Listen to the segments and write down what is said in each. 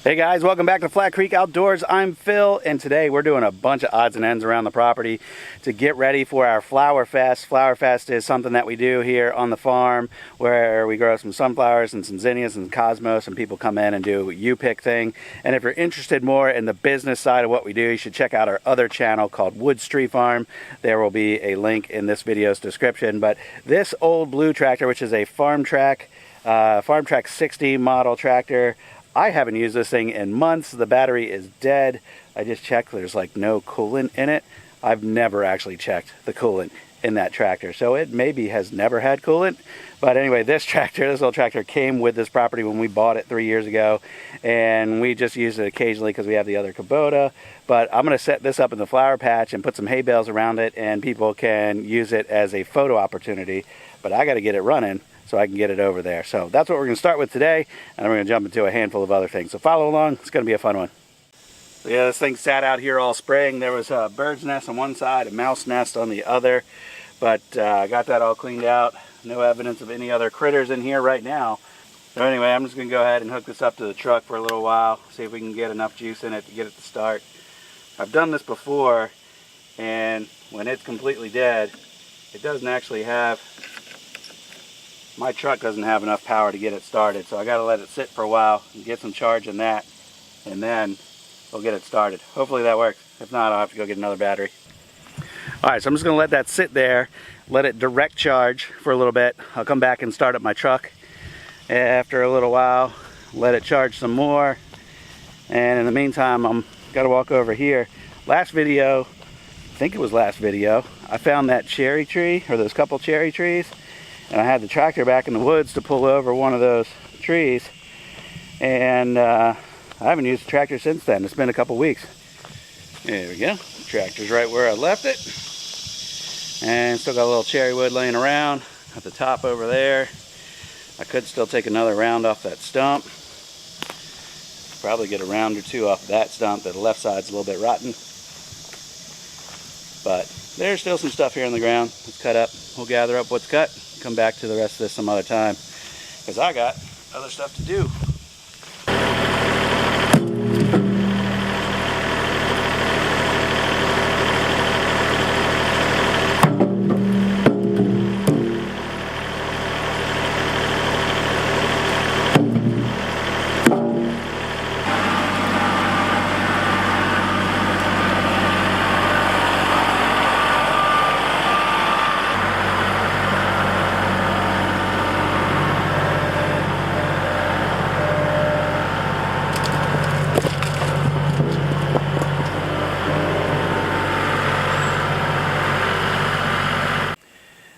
Hey guys, welcome back to Flat Creek Outdoors. I'm Phil, and today we're doing a bunch of odds and ends around the property to get ready for our Flower Fest. Flower Fest is something that we do here on the farm where we grow some sunflowers and some zinnias and cosmos, and people come in and do a you-pick thing. And if you're interested more in the business side of what we do, you should check out our other channel called Woods Tree Farm. There will be a link in this video's description. But this old blue tractor, which is a Farm Track 60 model tractor, I haven't used this thing in months. The battery is dead. I just checked. There's like no coolant in it. I've never actually checked the coolant in that tractor, so it maybe has never had coolant. But anyway, this old tractor came with this property when we bought it 3 years ago, and we just use it occasionally because we have the other Kubota. But I'm going to set this up in the flower patch and put some hay bales around it, and people can use it as a photo opportunity. But I got to get it running so I can get it over there. So that's what we're going to start with today, and then we're going to jump into a handful of other things. So follow along. It's going to be a fun one. So yeah, this thing sat out here all spring. There was a bird's nest on one side, a mouse nest on the other, but I got that all cleaned out. No evidence of any other critters in here right now. So anyway, I'm just going to go ahead and hook this up to the truck for a little while, see if we can get enough juice in it to get it to start. I've done this before, and when it's completely dead, it doesn't actually have, my truck doesn't have enough power to get it started, so I got to let it sit for a while and get some charge in that, and then we'll get it started. Hopefully that works. If not, I'll have to go get another battery. Alright, so I'm just going to let that sit there, let it direct charge for a little bit. I'll come back and start up my truck after a little while, let it charge some more, and in the meantime I'm got to walk over here. Last video, I think it was last video, I found that cherry tree, or those couple cherry trees, and I had the tractor back in the woods to pull over one of those trees, and I haven't used the tractor since then. It's been a couple weeks. There we go. The tractor's right where I left it, and still got a little cherry wood laying around at the top over there. I could still take another round off that stump. Probably get a round or two off that stump. The left side's a little bit rotten, but there's still some stuff here on the ground. Let's cut up. We'll gather up what's cut, come back to the rest of this some other time, because I got other stuff to do.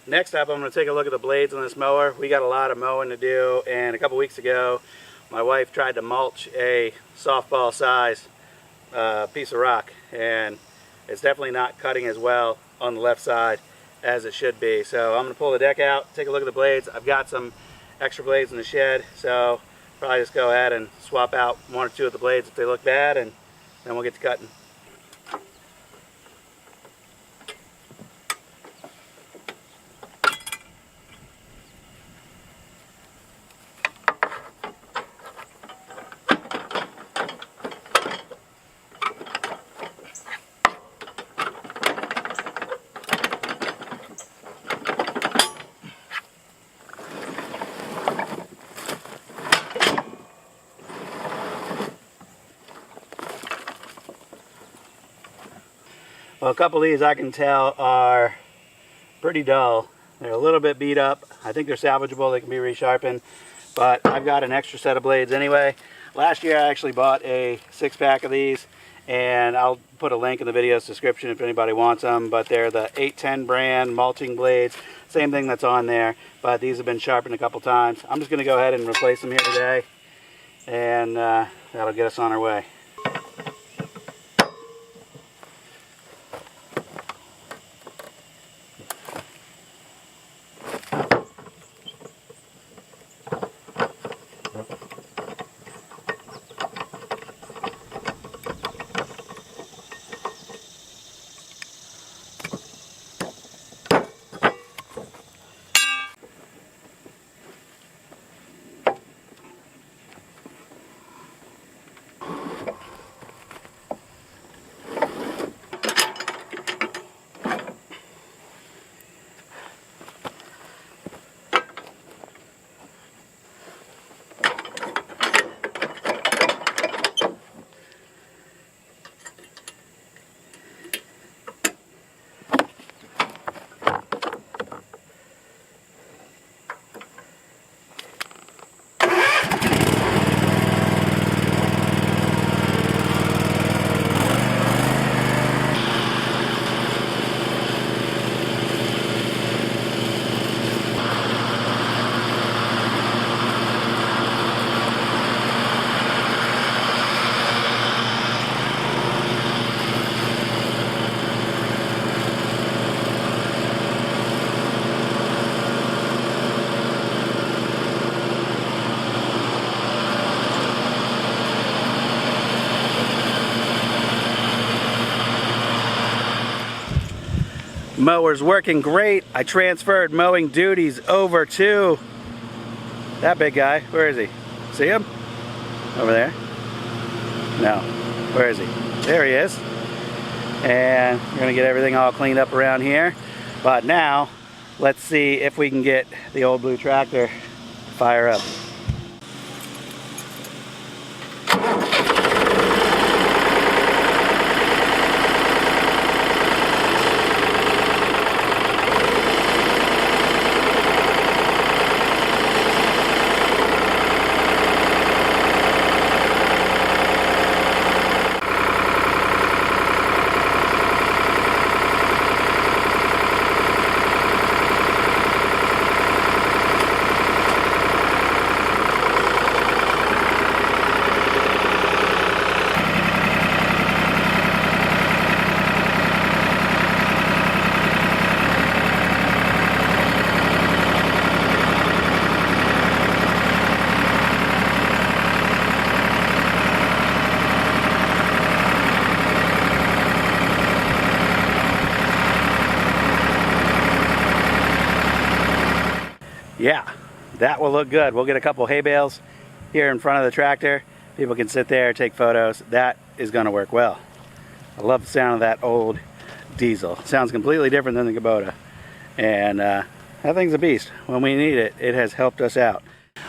Next up, I'm going to take a look at the blades on this mower. We got a lot of mowing to do, and a couple weeks ago my wife tried to mulch a softball size piece of rock, and it's definitely not cutting as well on the left side as it should be. So I'm going to pull the deck out, take a look at the blades. I've got some extra blades in the shed, so probably just go ahead and swap out one or two of the blades if they look bad, and then we'll get to cutting. Well, a couple of these I can tell are pretty dull. They're a little bit beat up. I think they're salvageable. They can be resharpened, but I've got an extra set of blades anyway. Last year I actually bought a 6-pack of these, and I'll put a link in the video's description if anybody wants them, but they're the 810 brand mulching blades. Same thing that's on there, but these have been sharpened a couple times. I'm just going to go ahead and replace them here today, and that'll get us on our way. Mower's working great. I transferred mowing duties over to that big guy. Where is he? See him? Over there? No. Where is he? There he is. And we're going to get everything all cleaned up around here. But now, let's see if we can get the old blue tractor to fire up. Yeah, that will look good. We'll get a couple hay bales here in front of the tractor. People can sit there, take photos. That is going to work well. I love the sound of that old diesel. It sounds completely different than the Kubota. And that thing's a beast. When we need it, it has helped us out.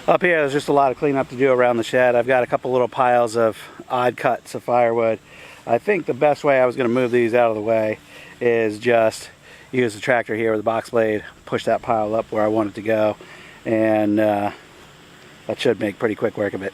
Up here, there's just a lot of cleanup to do around the shed. I've got a couple little piles of odd cuts of firewood. I think the best way I was going to move these out of the way is just use the tractor here with a box blade, push that pile up where I want it to go, and that should make pretty quick work of it.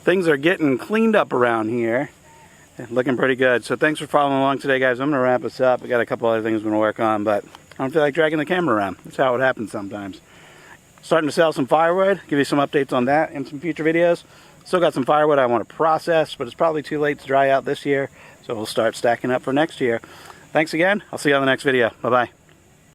Things are getting cleaned up around here. Looking pretty good. So thanks for following along today, guys. I'm going to wrap this up. I got a couple other things I'm going to work on, but I don't feel like dragging the camera around. That's how it happens sometimes. Starting to sell some firewood. Give you some updates on that in some future videos. Still got some firewood I want to process, but it's probably too late to dry out this year. So we'll start stacking up for next year. Thanks again. I'll see you on the next video. Bye-bye.